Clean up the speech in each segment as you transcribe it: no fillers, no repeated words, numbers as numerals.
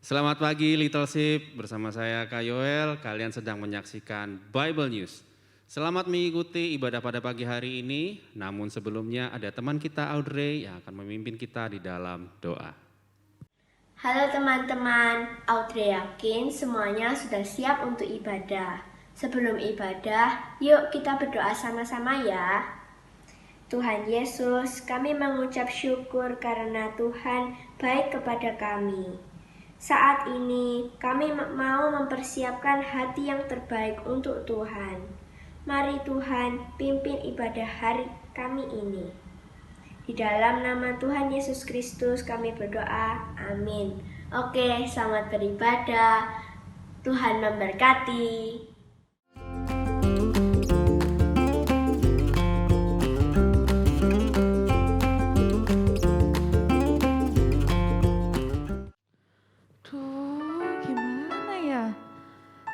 Selamat pagi Little Sheep, bersama saya Kak Yoel. Kalian sedang menyaksikan Bible News. Selamat mengikuti ibadah pada pagi hari ini. Namun sebelumnya ada teman kita Audrey yang akan memimpin kita di dalam doa. Halo teman-teman, Audrey yakin semuanya sudah siap untuk ibadah. Sebelum ibadah, yuk kita berdoa sama-sama ya. Tuhan Yesus, kami mengucap syukur karena Tuhan baik kepada kami. Saat ini kami mau mempersiapkan hati yang terbaik untuk Tuhan. Mari Tuhan pimpin ibadah hari kami ini. Di dalam nama Tuhan Yesus Kristus kami berdoa, amin. Oke, selamat beribadah. Tuhan memberkati.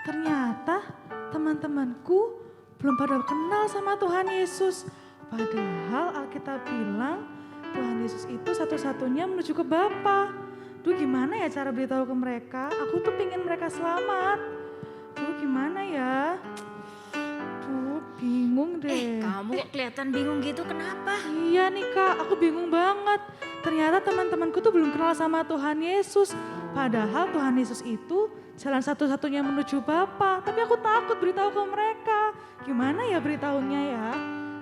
Ternyata teman-temanku belum pada kenal sama Tuhan Yesus. Padahal Alkitab bilang Tuhan Yesus itu satu-satunya menuju ke Bapa. Gimana ya cara beritahu ke mereka? Aku tuh pingin mereka selamat. Gimana ya? Bingung deh. Kamu kok kelihatan bingung gitu, kenapa? Iya nih Kak, aku bingung banget. Ternyata teman-temanku tuh belum kenal sama Tuhan Yesus. Padahal Tuhan Yesus itu jalan satu-satunya menuju Bapa. Tapi aku takut beritahu ke mereka. Gimana ya beritahunya ya?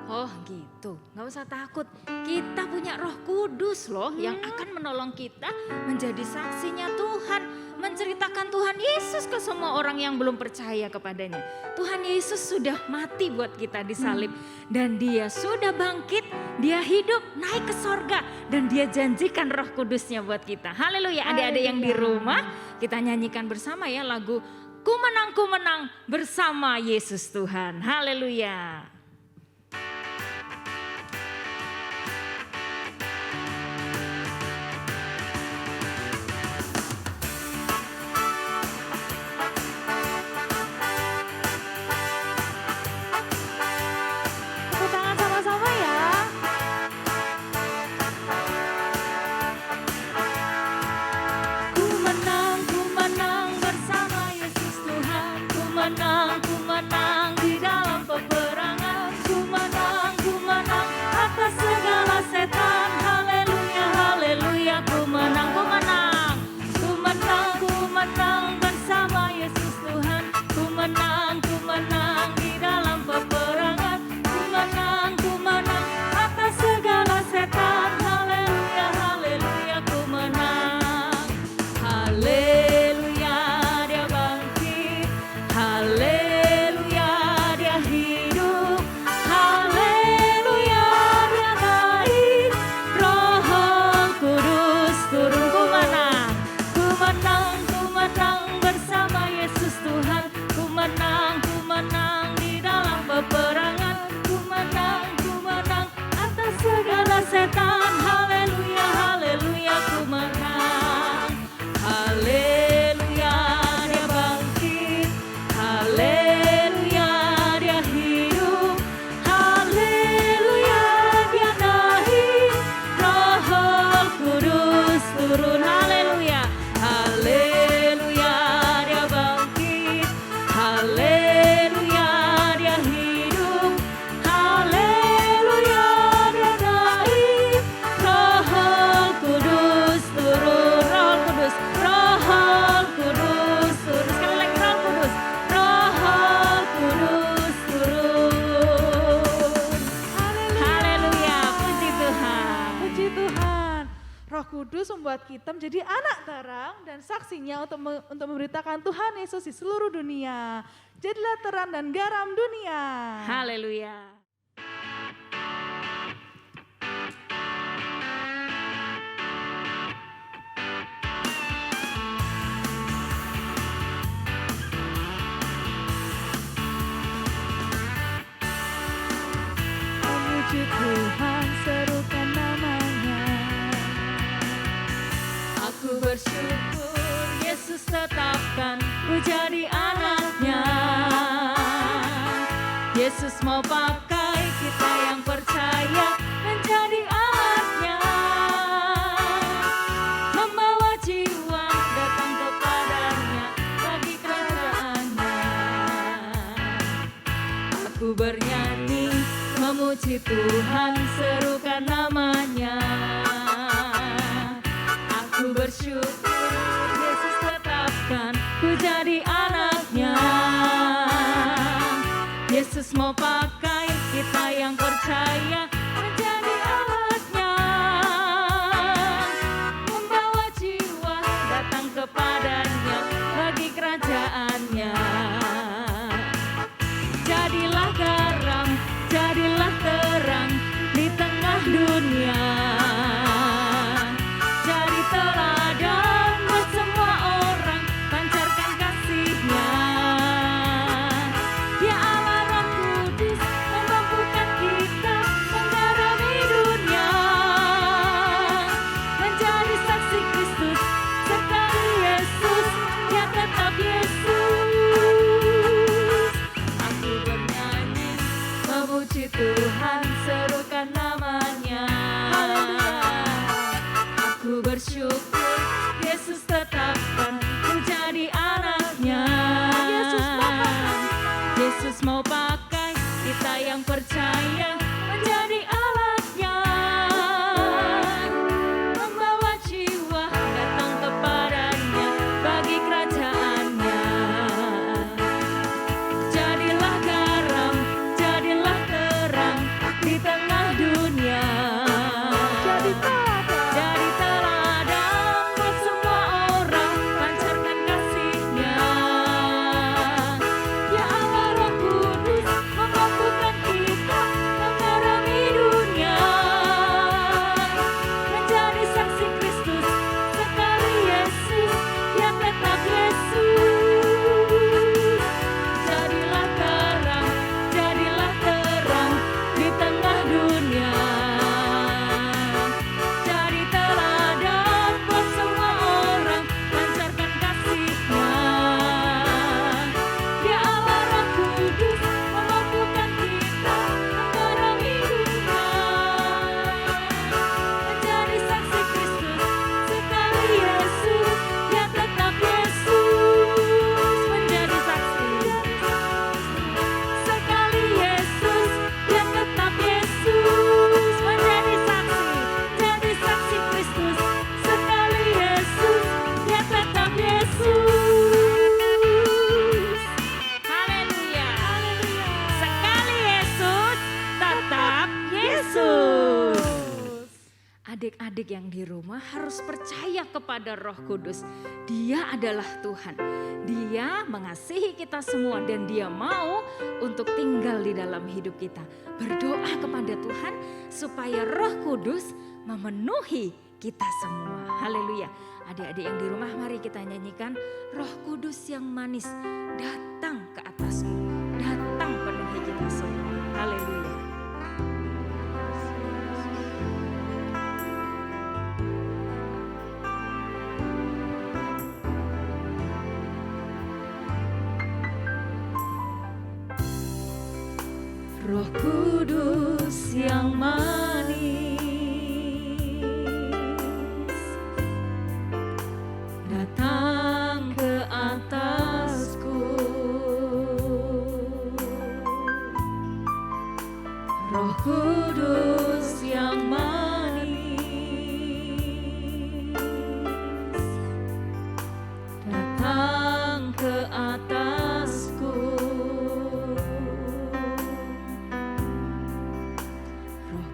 Oh gitu, gak usah takut. Kita punya Roh Kudus loh yang akan menolong kita menjadi saksinya Tuhan. Menceritakan Tuhan Yesus ke semua orang yang belum percaya kepadanya. Tuhan Yesus sudah mati buat kita di salib. Dan dia sudah bangkit, dia hidup naik ke sorga. Dan dia janjikan Roh Kudusnya buat kita. Haleluya, adik-adik yang di rumah kita nyanyikan bersama ya lagu Ku menang bersama Yesus Tuhan. Haleluya. Ku menang di dalam peperangan. Ku menang atas segala setan. Haleluya, haleluya. Ku menang bersama Yesus Tuhan. Ku menang di dalam peperangan. Ku menang atas segala setan. Haleluya, haleluya. Ku menang. Haleluya, dia bangkit. Haleluya, dia hidup. Haleluya, dia naik. Roh Kudus turun. Ku menang bersama Yesus Tuhan. Ku menang di dalam peperangan. Ku menang atas segala setan. Haleluya, haleluya. Ku menang. Haleluya, dia bangkit. Haleluya, dia hidup. Haleluya, dia naik. Roh Kudus turun. Haleluya, haleluya, dia bangkit. Haleluya, dia hidup. Haleluya, dia naik. Roh Kudus turun. Roh Kudus turun. Sekali lagi Roh Kudus. Roh Kudus turun. Haleluya, puji Tuhan. Puji Tuhan. Roh Kudus membuat kita menjadi anak terang dan saksinya untuk memberitakan Tuhan Yesus di seluruh dunia. Jadilah terang dan garam dunia. Haleluya. Puji Tuhan, serukan namanya. Aku bersyukur Yesus tetapkan ku jadi anaknya. Yesus mau pakai kita yang percaya menjadi anaknya. Membawa jiwa datang kepada Aku bernyanyi memuji Tuhan, serukan namanya. Aku bersyukur Yesus tetapkan ku jadi anaknya. Yesus mau pakai kita yang percaya menjadi alatnya, membawa jiwa datang kepadanya bagi kerajaannya. Jadilah garam, jadilah terang di tengah dunia. Jadi teladan buat semua orang, pancarkan kasih-Nya. Ya Allah Roh Kudus memampukan kita mengarami dunia, menjadi saksi Kristus sekali Yesus, ya tetap Yesus. Aku bernyanyi memuji Tuhan, serukan namanya. Aku bersyukur Yesus tetapkan ku jadi anaknya. Yesus mau pakai kita yang percaya menjadi alatnya, membawa jiwa datang kepadanya bagi kerajaannya. Jadilah garam, jadilah terang di tengah dunia. Jadi teladan buat semua orang, pancarkan kasih-Nya. Ya Allah Roh Kudus memampukan kita mengarami dunia, menjadi saksi Kristus sekali Yesus, ya tetap Yesus. Jadilah terang, jadilah terang di tengah dunia. Jadi teladan buat semua orang, pancarkan kasih-Nya. Ya Allah Roh Kudus memampukan kita mengarami dunia, menjadi saksi Kristus sekali Yesus, ya tetap Yesus. Menjadi saksi sekali Yesus, ya tetap Yesus. Menjadi saksi, jadi saksi Kristus sekali Yesus, ya tetap Yesus. Haleluya. Sekali Yesus, tetap Yesus. Adik-adik yang di rumah harus percaya kepada Roh Kudus. Dia adalah Tuhan. Dia mengasihi kita semua dan Dia mau untuk tinggal di dalam hidup kita. Berdoa kepada Tuhan supaya Roh Kudus memenuhi kita semua. Haleluya. Adik-adik yang di rumah, mari kita nyanyikan Roh Kudus yang manis datang ke atasku, datang penuhi kita semua. Haleluya. Roh Kudus yang manis datang ke atasku. Roh Kudus yang manis datang ke atasku. Roh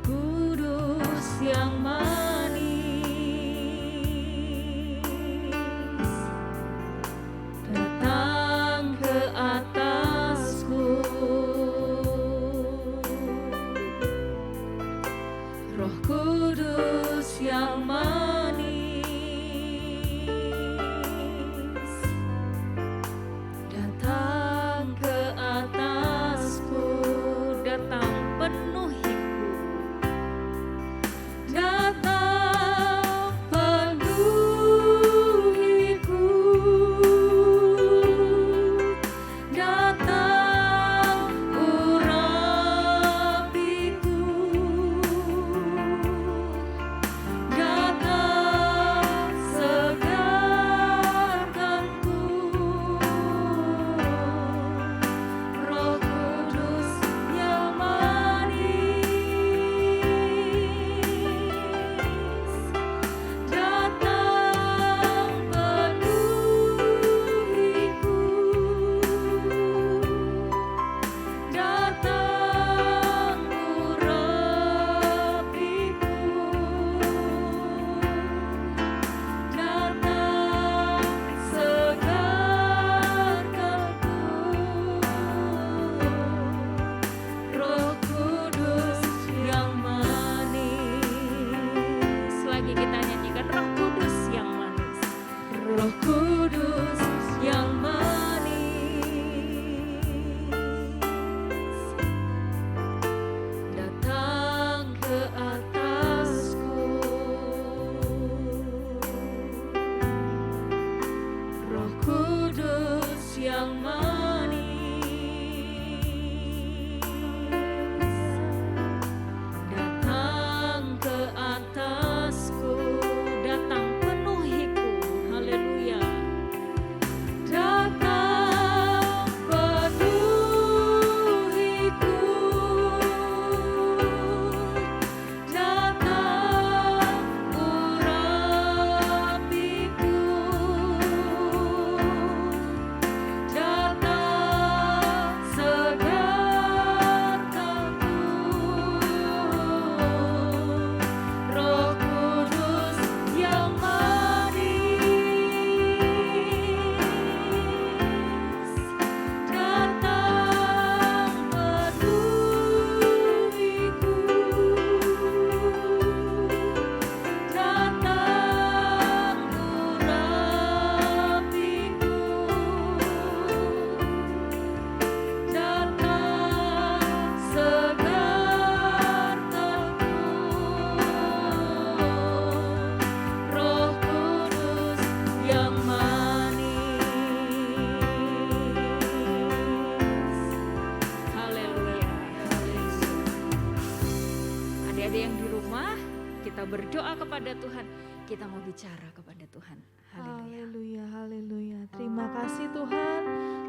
berdoa kepada Tuhan, kita mau bicara kepada Tuhan. Haleluya. Haleluya, haleluya. Terima kasih Tuhan.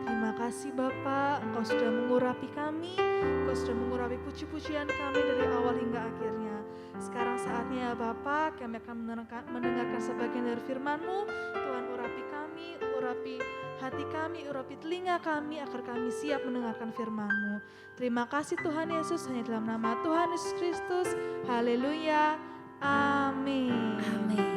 Terima kasih Bapak, Engkau sudah mengurapi kami. Engkau sudah mengurapi puji-pujian kami dari awal hingga akhirnya. Sekarang saatnya ya Bapak, kami akan mendengarkan sebagian dari firman-Mu. Tuhan urapi kami, urapi hati kami, urapi telinga kami agar kami siap mendengarkan firman-Mu. Terima kasih Tuhan Yesus, hanya dalam nama Tuhan Yesus Kristus. Haleluya. Amin. Amin.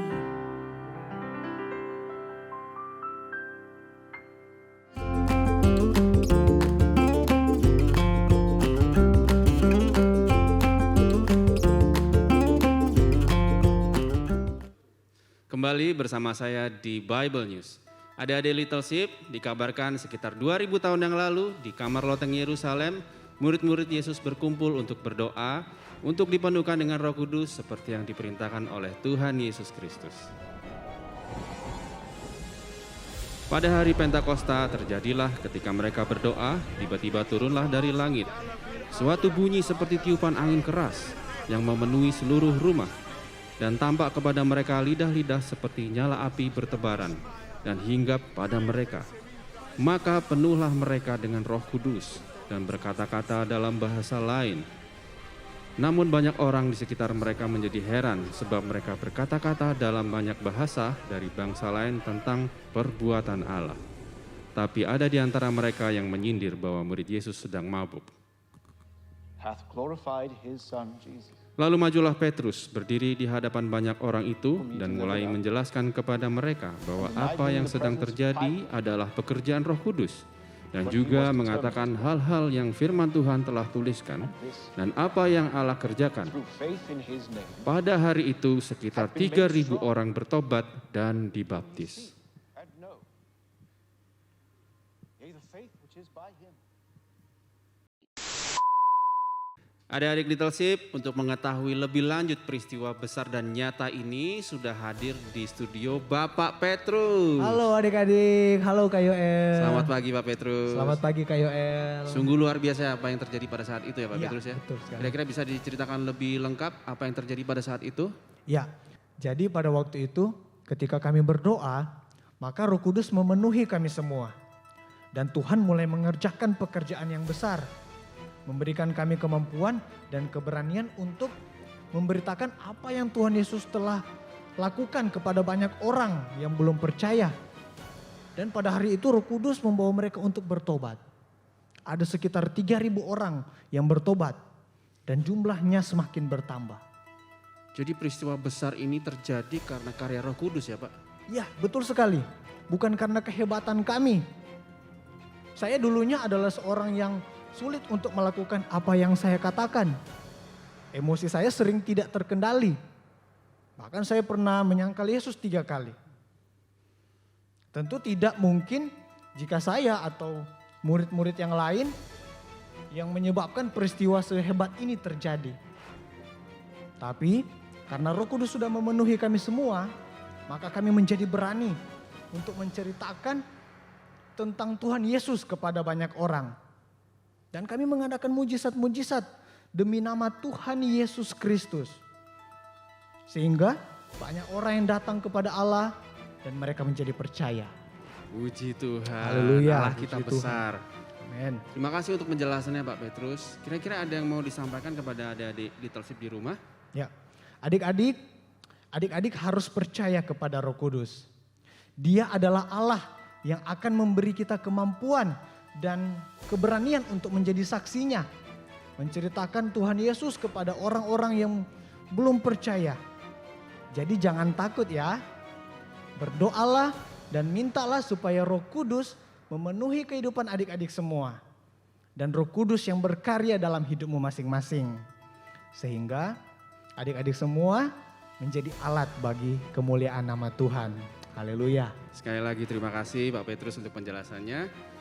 Kembali bersama saya di Bible News. Adik-adik Little Sheep dikabarkan sekitar 2000 tahun yang lalu di kamar loteng Yerusalem, murid-murid Yesus berkumpul untuk berdoa, untuk dipenuhkan dengan Roh Kudus seperti yang diperintahkan oleh Tuhan Yesus Kristus. Pada hari Pentakosta terjadilah ketika mereka berdoa, tiba-tiba turunlah dari langit suatu bunyi seperti tiupan angin keras yang memenuhi seluruh rumah. Dan tampak kepada mereka lidah-lidah seperti nyala api bertebaran dan hinggap pada mereka. Maka penuhlah mereka dengan Roh Kudus dan berkata-kata dalam bahasa lain. Namun banyak orang di sekitar mereka menjadi heran sebab mereka berkata-kata dalam banyak bahasa dari bangsa lain tentang perbuatan Allah. Tapi ada di antara mereka yang menyindir bahwa murid Yesus sedang mabuk. Hath glorified his son Jesus. Lalu majulah Petrus berdiri di hadapan banyak orang itu dan mulai menjelaskan kepada mereka bahwa apa yang sedang terjadi adalah pekerjaan Roh Kudus dan juga mengatakan hal-hal yang firman Tuhan telah tuliskan dan apa yang Allah kerjakan. Through faith in his name. Pada hari itu sekitar 3.000 orang bertobat dan dibaptis. And no. Yea, the faith which is by him. Adik-adik Little Sheep, untuk mengetahui lebih lanjut peristiwa besar dan nyata ini sudah hadir di studio Bapak Petrus. Halo adik-adik, halo Kak Yoel. Selamat pagi Pak Petrus. Selamat pagi Kak Yoel. Sungguh luar biasa apa yang terjadi pada saat itu ya Pak Iya, Petrus ya. betul sekali. Kira-kira bisa diceritakan lebih lengkap apa yang terjadi pada saat itu? Ya, jadi pada waktu itu ketika kami berdoa, maka Roh Kudus memenuhi kami semua. Dan Tuhan mulai mengerjakan pekerjaan yang besar. Memberikan kami kemampuan dan keberanian untuk memberitakan apa yang Tuhan Yesus telah lakukan kepada banyak orang yang belum percaya. Dan pada hari itu Roh Kudus membawa mereka untuk bertobat. Ada sekitar 3.000 orang yang bertobat dan jumlahnya semakin bertambah. Jadi peristiwa besar ini terjadi karena karya Roh Kudus ya Pak? Ya, betul sekali. Bukan karena kehebatan kami. Saya dulunya adalah seorang yang sulit untuk melakukan apa yang saya katakan. Emosi saya sering tidak terkendali. Bahkan saya pernah menyangkal Yesus 3 kali. Tentu tidak mungkin jika saya atau murid-murid yang lain yang menyebabkan peristiwa sehebat ini terjadi. Tapi karena Roh Kudus sudah memenuhi kami semua, maka kami menjadi berani untuk menceritakan tentang Tuhan Yesus kepada banyak orang. Dan kami mengadakan mujizat-mujizat demi nama Tuhan Yesus Kristus. Sehingga banyak orang yang datang kepada Allah dan mereka menjadi percaya. Puji Tuhan, Haleluya, Allah kita puji Tuhan. besar. Amin. Terima kasih untuk penjelasannya Pak Petrus. Kira-kira ada yang mau disampaikan kepada adik-adik Little Sheep di rumah? Ya, adik-adik harus percaya kepada Roh Kudus. Dia adalah Allah yang akan memberi kita kemampuan dan keberanian untuk menjadi saksinya. Menceritakan Tuhan Yesus kepada orang-orang yang belum percaya. Jadi jangan takut ya. Berdoalah dan mintalah supaya Roh Kudus memenuhi kehidupan adik-adik semua. Dan Roh Kudus yang berkarya dalam hidupmu masing-masing. Sehingga adik-adik semua menjadi alat bagi kemuliaan nama Tuhan. Haleluya. Sekali lagi terima kasih Pak Petrus untuk penjelasannya.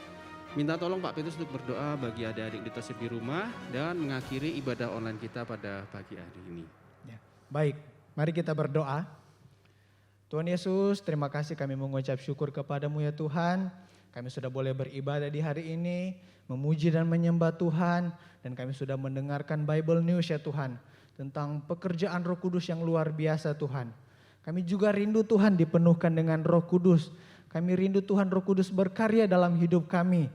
Minta tolong Pak Petrus untuk berdoa bagi adik-adik Little Sheep di rumah dan mengakhiri ibadah online kita pada pagi hari ini. Ya, baik, mari kita berdoa. Tuhan Yesus, terima kasih kami mengucap syukur kepadamu ya Tuhan. Kami sudah boleh beribadah di hari ini, memuji dan menyembah Tuhan. Dan kami sudah mendengarkan Bible News ya Tuhan. tentang pekerjaan Roh Kudus yang luar biasa Tuhan. Kami juga rindu Tuhan dipenuhkan dengan Roh Kudus. Kami rindu Tuhan Roh Kudus berkarya dalam hidup kami.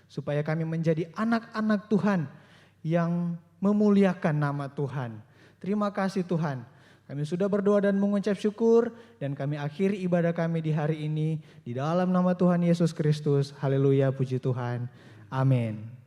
Supaya kami menjadi anak-anak Tuhan yang memuliakan nama Tuhan. Terima kasih Tuhan. Kami sudah berdoa dan mengucap syukur dan kami akhiri ibadah kami di hari ini di dalam nama Tuhan Yesus Kristus. Haleluya, puji Tuhan. Amin.